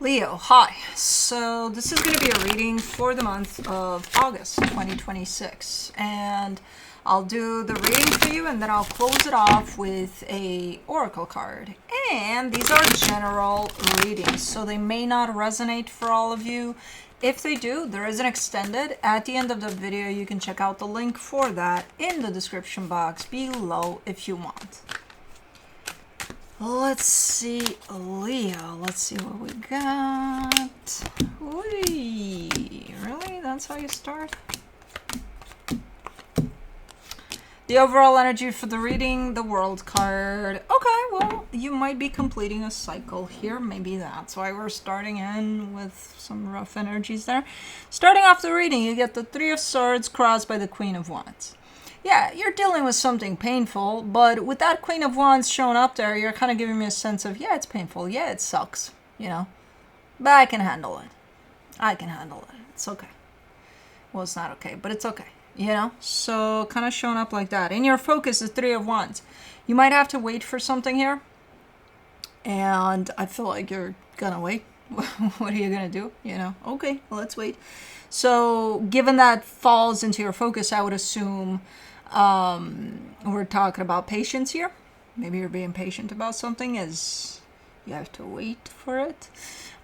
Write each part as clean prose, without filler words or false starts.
Leo, hi. So this is going to be a reading for the month of August 2026. And I'll do the reading for you and then I'll close it off with a oracle card. And these are general readings, so they may not resonate for all of you. If they do, there is an extended. At the end of the video, you can check out the link for that in the description box below if you want. Let's see, Leo. Let's see what we got. Ooh, really? That's how you start? The overall energy for the reading, the world card. Okay, well, you might be completing a cycle here. Maybe that's why we're starting in with some rough energies there. Starting off the reading, you get the Three of Swords crossed by the Queen of Wands. Yeah, you're dealing with something painful, but with that Queen of Wands showing up there, you're kind of giving me a sense of, yeah, it's painful. Yeah, it sucks, you know. But I can handle it. I can handle it. It's okay. Well, it's not okay, but it's okay, you know. So kind of showing up like that. In your focus is Three of Wands. You might have to wait for something here. And I feel like you're gonna wait. What are you gonna do? You know, okay, well, let's wait. So given that falls into your focus, I would assume we're talking about patience here. Maybe you're being patient about something as you have to wait for it.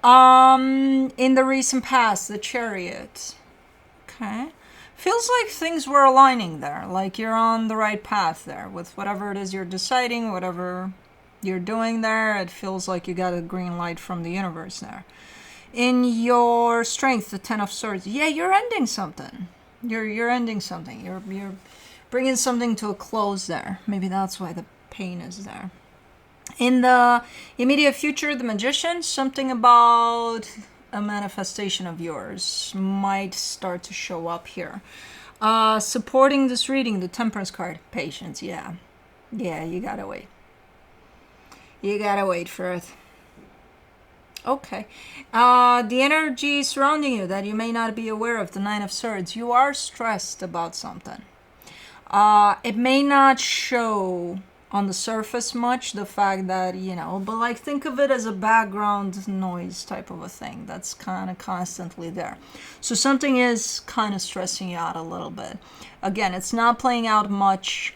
In the recent past, the Chariot. Okay. Feels like things were aligning there. Like you're on the right path there with whatever it is you're deciding, whatever you're doing there. It feels like you got a green light from the universe there. In your strength, the Ten of Swords. Yeah, you're ending something. You're ending something. You're bringing something to a close there. Maybe that's why the pain is there. In the immediate future, the Magician, something about a manifestation of yours might start to show up here. Supporting this reading, the Temperance card, patience. Yeah, you gotta wait. You gotta wait for it. Okay. The energy surrounding you that you may not be aware of, the Nine of Swords. You are stressed about something. It may not show on the surface much, the fact that, you know, but like think of it as a background noise type of a thing that's kind of constantly there. So something is kind of stressing you out a little bit. Again, it's not playing out much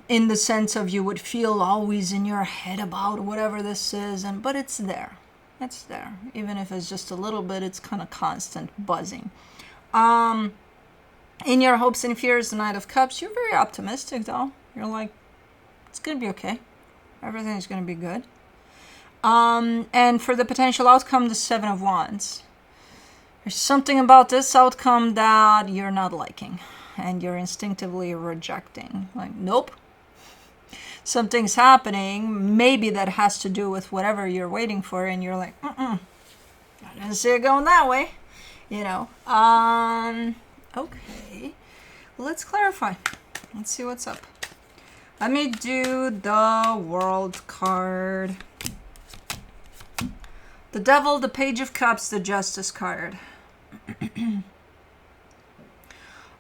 in the sense of you would feel always in your head about whatever this is, but it's there. It's there. Even if it's just a little bit, it's kind of constant buzzing. In your hopes and fears, the Knight of Cups, you're very optimistic though. You're like, it's going to be okay. Everything's going to be good. And for the potential outcome, the Seven of Wands. There's something about this outcome that you're not liking and you're instinctively rejecting. Like, nope. Something's happening, maybe that has to do with whatever you're waiting for, and you're like, I didn't see it going that way, you know. Okay, let's clarify. Let's see what's up. Let me do the World card. The Devil, the Page of Cups, the Justice card.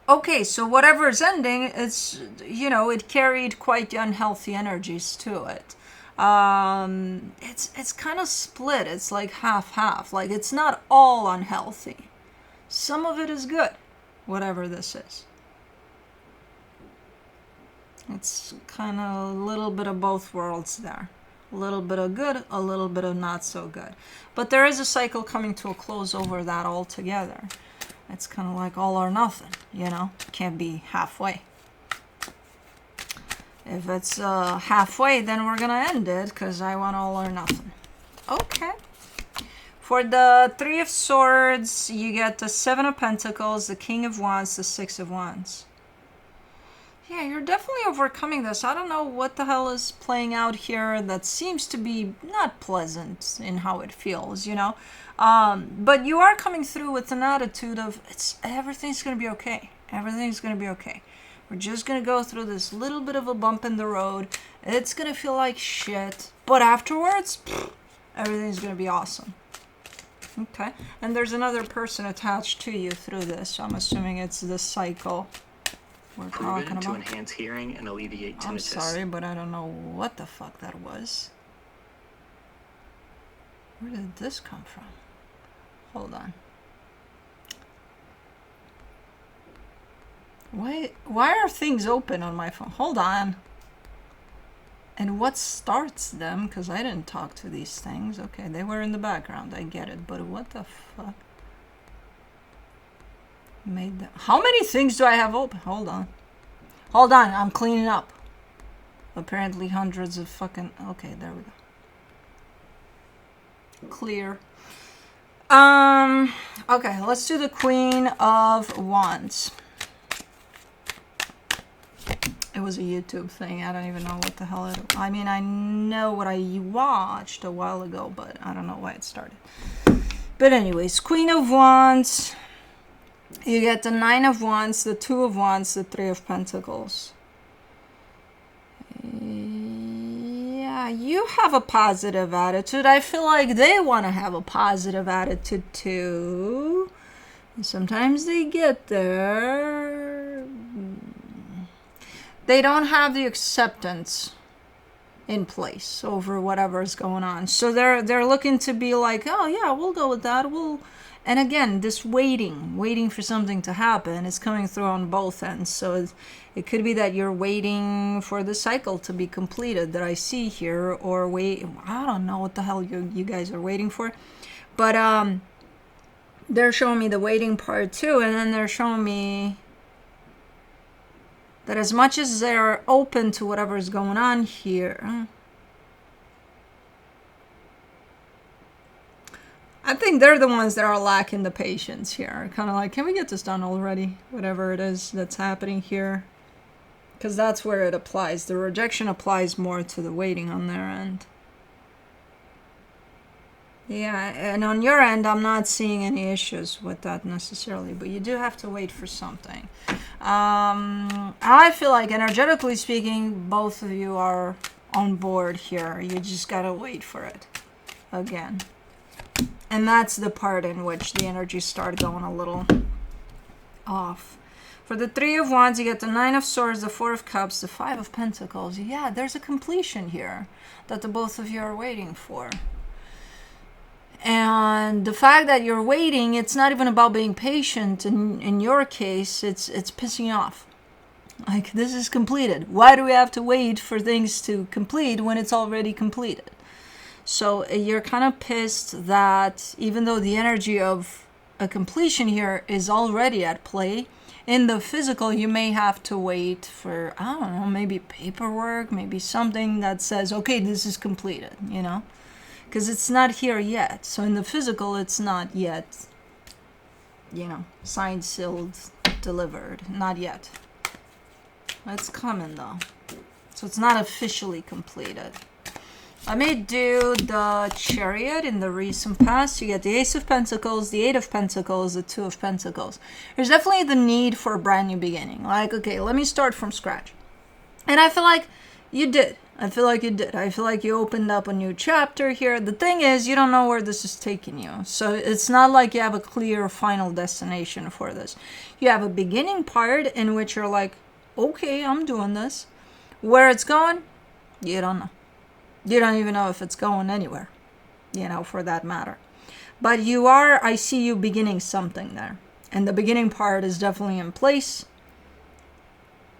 Okay, so whatever is ending, it's, you know, it carried quite unhealthy energies to it. It's kind of split. It's like half-half. Like, it's not all unhealthy. Some of it is good, whatever this is. It's kind of a little bit of both worlds there. A little bit of good, a little bit of not so good. But there is a cycle coming to a close over that altogether. It's kind of like all or nothing, you know? Can't be halfway. If it's halfway, then we're gonna end it, because I want all or nothing. Okay. For the Three of Swords, you get the Seven of Pentacles, the King of Wands, the Six of Wands. Yeah, you're definitely overcoming this. I don't know what the hell is playing out here that seems to be not pleasant in how it feels, you know? But you are coming through with an attitude of, everything's going to be okay. Everything's going to be okay. We're just going to go through this little bit of a bump in the road. It's going to feel like shit. But afterwards, everything's going to be awesome. Okay. And there's another person attached to you through this. So I'm assuming it's this cycle we're talking about. To enhance hearing and alleviate tinnitus. I'm sorry, but I don't know what the fuck that was. Where did this come from? Hold on. Why are things open on my phone? Hold on. And what starts them? Because I didn't talk to these things. Okay, they were in the background. I get it. But what the fuck made them? How many things do I have open? Hold on. Hold on. I'm cleaning up. Apparently hundreds of fucking... Okay, there we go. Clear. Okay, let's do the Queen of Wands. It was a YouTube thing. I don't even know what the hell it... I mean, I know what I watched a while ago, but I don't know why it started. But anyways, Queen of Wands. You get the 9 of Wands, the 2 of Wands, the 3 of Pentacles. Yeah, you have a positive attitude. I feel like they want to have a positive attitude too. And sometimes they get there. They don't have the acceptance in place over whatever is going on. So they're looking to be like, oh yeah, we'll go with that. And again, this waiting for something to happen is coming through on both ends. So it could be that you're waiting for the cycle to be completed that I see here, or I don't know what the hell you guys are waiting for. But they're showing me the waiting part too, and then they're showing me that as much as they're open to whatever is going on here, I think they're the ones that are lacking the patience here. Kind of like, can we get this done already? Whatever it is that's happening here. Because that's where it applies. The rejection applies more to the waiting on their end. Yeah, and on your end, I'm not seeing any issues with that necessarily. But you do have to wait for something. I feel like, energetically speaking, both of you are on board here. You just gotta wait for it. Again. And that's the part in which the energies start going a little off. For the 3 of Wands, you get the 9 of Swords, the 4 of Cups, the 5 of Pentacles. Yeah, there's a completion here that the both of you are waiting for. And the fact that you're waiting, it's not even about being patient. In your case, it's pissing you off. Like, this is completed. Why do we have to wait for things to complete when it's already completed? So you're kind of pissed that even though the energy of a completion here is already at play, in the physical you may have to wait for, I don't know, maybe paperwork, maybe something that says, okay, this is completed, you know? Because it's not here yet. So in the physical, it's not yet, you know, signed, sealed, delivered. Not yet. It's coming though. So it's not officially completed. Let me do the Chariot in the recent past. You get the Ace of Pentacles, the 8 of Pentacles, the 2 of Pentacles. There's definitely the need for a brand new beginning. Like, okay, let me start from scratch. And I feel like you did. I feel like you opened up a new chapter here. The thing is, you don't know where this is taking you. So it's not like you have a clear final destination for this. You have a beginning part in which you're like, okay, I'm doing this. Where it's going, you don't know. You don't even know if it's going anywhere, you know, for that matter. But I see you beginning something there. And the beginning part is definitely in place.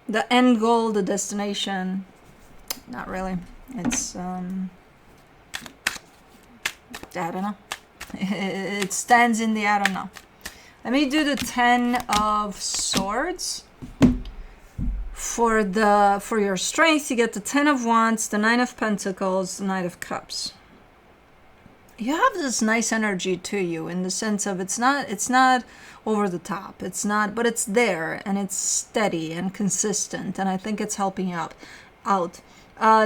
The end goal, the destination, not really. It's, I don't know. It stands in the I don't know. Let me do the 10 of Swords. For your strength, you get the 10 of Wands, the 9 of Pentacles, the 9 of Cups. You have this nice energy to you in the sense of it's not over the top. It's not, but it's there and it's steady and consistent, and I think it's helping you out.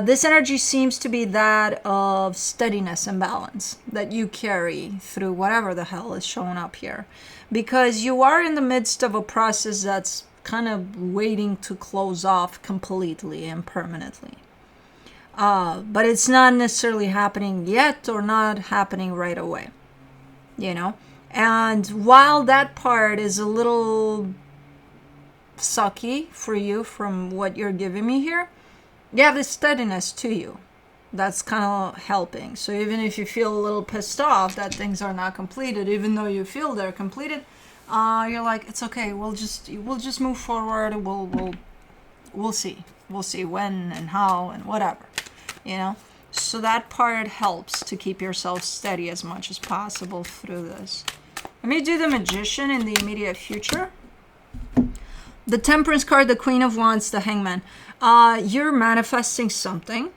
This energy seems to be that of steadiness and balance that you carry through whatever the hell is showing up here, because you are in the midst of a process that's kind of waiting to close off completely and permanently. But it's not necessarily happening yet or not happening right away, you know? And while that part is a little sucky for you from what you're giving me here, you have this steadiness to you. That's kind of helping. So even if you feel a little pissed off that things are not completed, even though you feel they're completed, you're like, it's okay. We'll just move forward. We'll see. We'll see when and how and whatever, you know. So that part helps to keep yourself steady as much as possible through this. Let me do the Magician in the immediate future. The Temperance card, the Queen of Wands, the Hangman. You're manifesting something.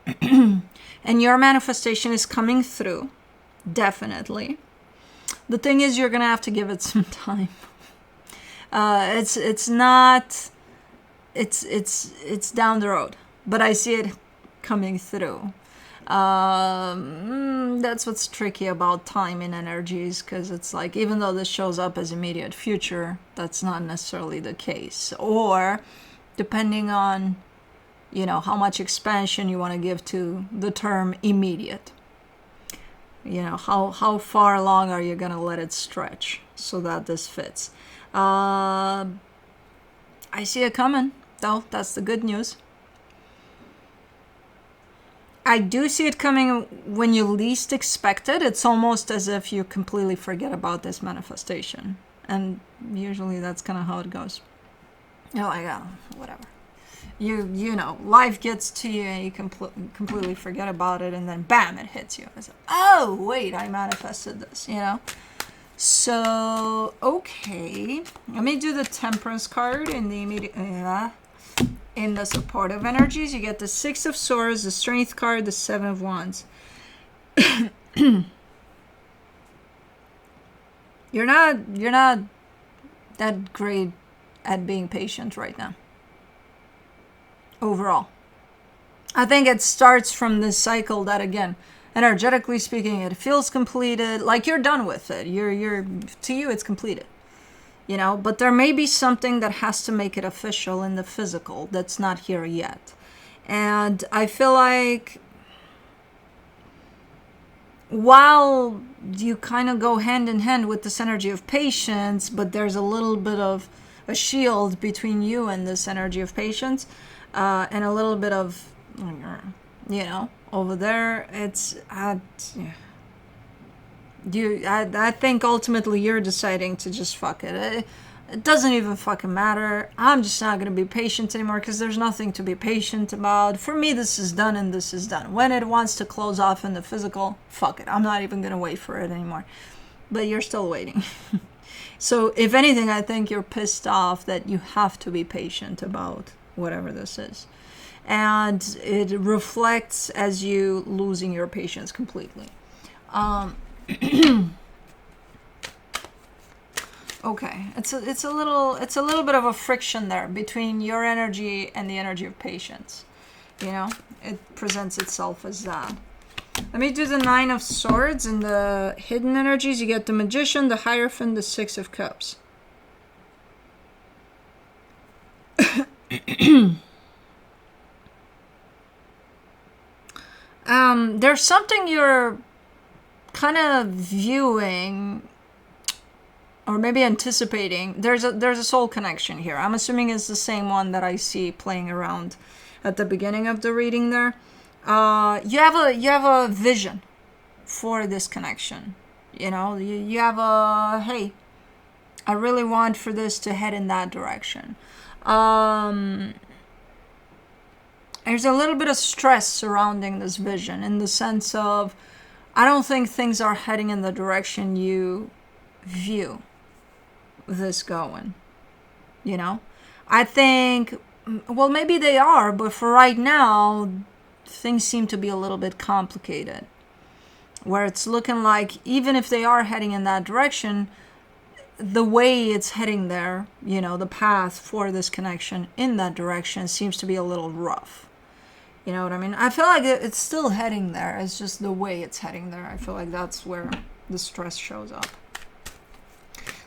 And your manifestation is coming through. Definitely. The thing is, you're going to have to give it some time. It's down the road. But I see it coming through. That's what's tricky about time and energies, because it's like, even though this shows up as immediate future, that's not necessarily the case. Or depending on, you know, how much expansion you want to give to the term immediate. You know, how far along are you going to let it stretch so that this fits? I see it coming, though. That's the good news. I do see it coming when you least expect it. It's almost as if you completely forget about this manifestation. And usually that's kind of how it goes. You're like, oh, whatever. You know, life gets to you and you completely forget about it, and then bam, it hits you. It's like, oh, wait, I manifested this, you know? So, okay. Let me do the Temperance card in the immediate... in the supportive energies, you get the Six of Swords, the Strength card, the Seven of Wands. You're not that great at being patient right now. Overall. I think it starts from this cycle that, again, energetically speaking, it feels completed, like you're done with it. To you, it's completed. You know, but there may be something that has to make it official in the physical that's not here yet. And I feel like while you kind of go hand in hand with this energy of patience, but there's a little bit of a shield between you and this energy of patience, and a little bit of, you know, over there, it's... I think ultimately you're deciding to just fuck it. It doesn't even fucking matter. I'm just not going to be patient anymore because there's nothing to be patient about. For me, this is done and this is done. When it wants to close off in the physical, fuck it. I'm not even going to wait for it anymore. But you're still waiting. So if anything, I think you're pissed off that you have to be patient about whatever this is. And it reflects as you losing your patience completely. Okay, it's a little bit of a friction there between your energy and the energy of patience. You know, it presents itself as that. Let me do the Nine of Swords and the hidden energies. You get the Magician, the Hierophant, the Six of Cups. There's something you're kind of viewing or maybe anticipating. There's a soul connection here. I'm assuming it's the same one that I see playing around at the beginning of the reading there. You have a vision for this connection. You know, you have a, hey, I really want for this to head in that direction. There's a little bit of stress surrounding this vision in the sense of, I don't think things are heading in the direction you view this going. You know? I think, well, maybe they are, but for right now, things seem to be a little bit complicated. Where it's looking like, even if they are heading in that direction, the way it's heading there, you know, the path for this connection in that direction seems to be a little rough. You know what I mean? I feel like it's still heading there. It's just the way it's heading there. I feel like that's where the stress shows up.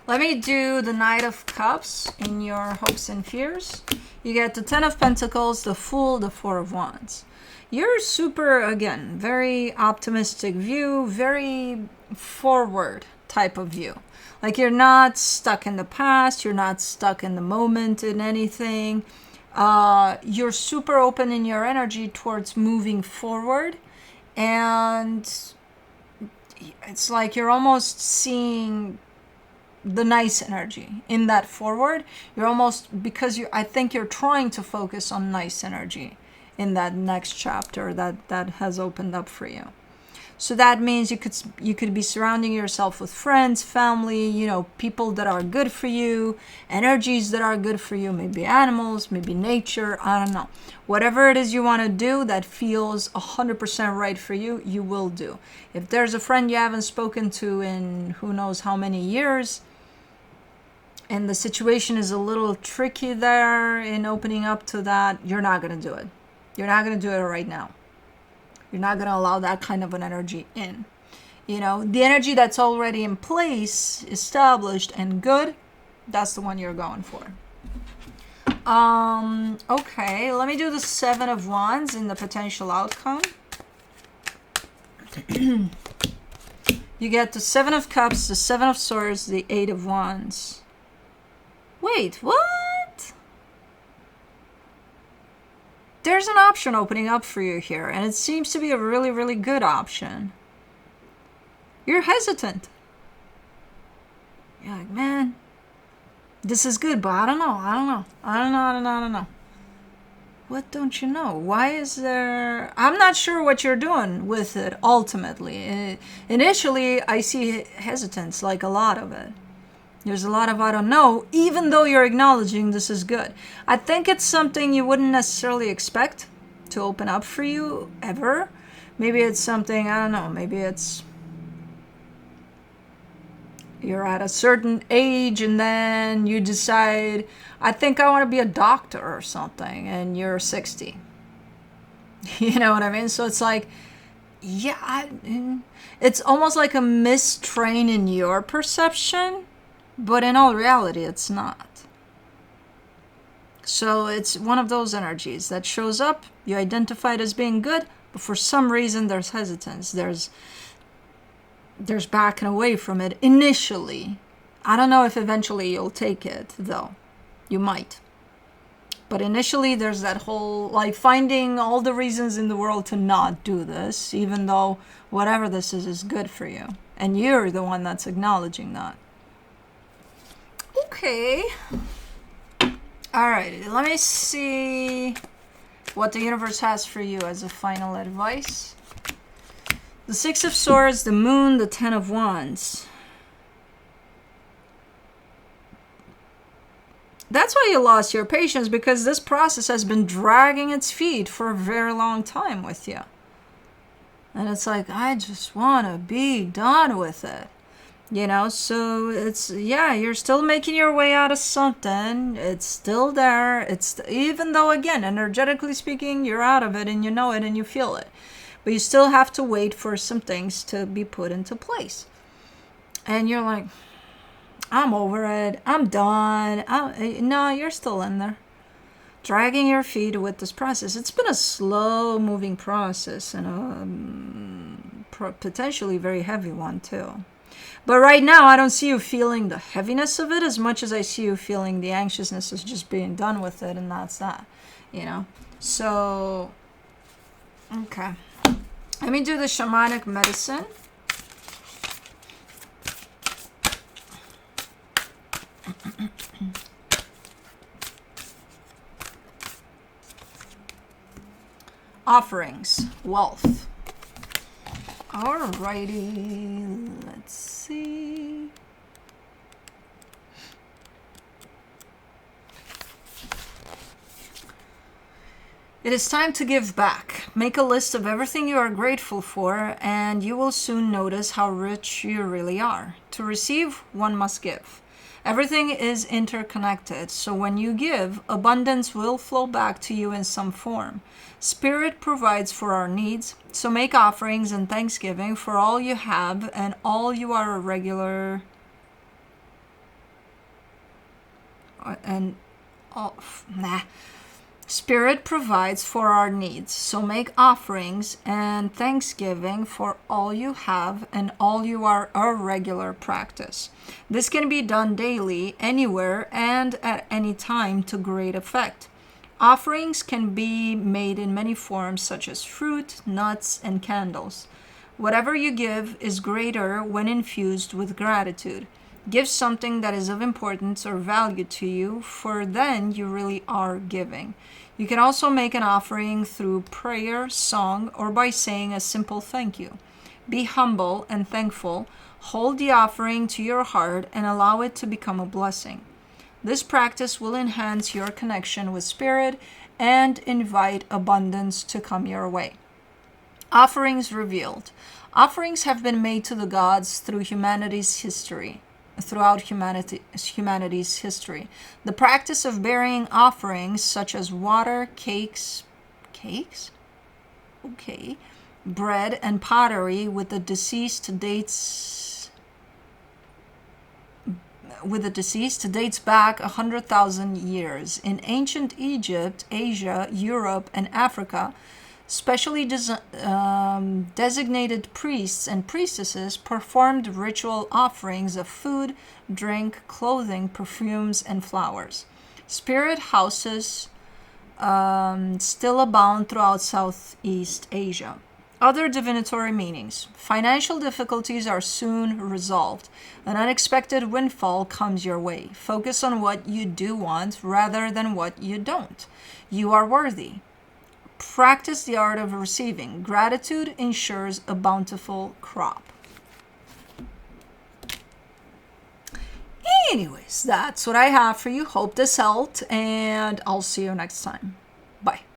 Let me do the Knight of Cups in your hopes and fears. You get the Ten of Pentacles, the Fool, the Four of Wands. You're super, again, very optimistic view, very forward type of view. Like you're not stuck in the past. You're not stuck in the moment in anything. You're super open in your energy towards moving forward, and it's like you're almost seeing the nice energy in that forward. You're almost, because I think you're trying to focus on nice energy in that next chapter that has opened up for you. So that means you could be surrounding yourself with friends, family, people that are good for you, energies that are good for you, maybe animals, maybe nature, I don't know. Whatever it is you want to do that feels 100% right for you, you will do. If there's a friend you haven't spoken to in who knows how many years, and the situation is a little tricky there in opening up to that, you're not going to do it. You're not going to do it right now. You're not going to allow that kind of an energy in. The energy that's already in place, established and good, that's the one you're going for. Okay, let me do the 7 of Wands in the potential outcome. You get the 7 of Cups, the 7 of Swords, the 8 of Wands. Wait, what? There's an option opening up for you here, and it seems to be a really, really good option. You're hesitant. You're like, man, this is good, but I don't know. What don't you know? Why is there... I'm not sure what you're doing with it, ultimately. Initially, I see hesitance, like a lot of it. There's a lot of I don't know, even though you're acknowledging this is good. I think it's something you wouldn't necessarily expect to open up for you, ever. Maybe it's something, I don't know, maybe it's... you're at a certain age and then you decide, I think I want to be a doctor or something, and you're 60. You know what I mean? So it's like, yeah, it's almost like a mistrain in your perception, but in all reality, it's not. So it's one of those energies that shows up, you identify it as being good, but for some reason there's hesitance. There's backing away from it initially. I don't know if eventually you'll take it, though. You might. But initially there's that whole, like, finding all the reasons in the world to not do this, even though whatever this is good for you. And you're the one that's acknowledging that. Okay. Alrighty, let me see what the universe has for you as a final advice. The 6 of Swords, the Moon, the 10 of Wands. That's why you lost your patience, because this process has been dragging its feet for a very long time with you. And it's like, I just want to be done with it. So it's, yeah, you're still making your way out of something. It's still there. It's, even though, again, energetically speaking, you're out of it and you know it and you feel it. But you still have to wait for some things to be put into place. And you're like, I'm over it. I'm done. No, you're still in there. Dragging your feet with this process. It's been a slow moving process, and a potentially very heavy one too. But right now, I don't see you feeling the heaviness of it as much as I see you feeling the anxiousness of just being done with it, and that's that, So, okay. Let me do the shamanic medicine. Offerings, wealth. Alrighty, let's see. It is time to give back. Make a list of everything you are grateful for, and you will soon notice how rich you really are. To receive, one must give. Everything is interconnected, so when you give, abundance will flow back to you in some form. Spirit provides for our needs, so make offerings and thanksgiving for all you have and all you are a regular... Spirit provides for our needs, so make offerings and thanksgiving for all you have and all you are a regular practice. This can be done daily, anywhere, and at any time to great effect. Offerings can be made in many forms, such as fruit, nuts, and candles. Whatever you give is greater when infused with gratitude. Give something that is of importance or value to you, for then you really are giving. You can also make an offering through prayer, song, or by saying a simple thank you. Be humble and thankful. Hold the offering to your heart and allow it to become a blessing. This practice will enhance your connection with Spirit and invite abundance to come your way. Offerings revealed. Offerings have been made to the gods throughout humanity's history. The practice of burying offerings such as water, cakes, okay, bread, and pottery with the deceased dates back 100,000 years. In ancient Egypt, Asia, Europe, and Africa, specially designated priests and priestesses performed ritual offerings of food, drink, clothing, perfumes, and flowers. Spirit houses still abound throughout Southeast Asia. Other divinatory meanings. Financial difficulties are soon resolved. An unexpected windfall comes your way. Focus on what you do want rather than what you don't. You are worthy. Practice the art of receiving. Gratitude ensures a bountiful crop. Anyways, that's what I have for you. Hope this helped, and I'll see you next time. Bye.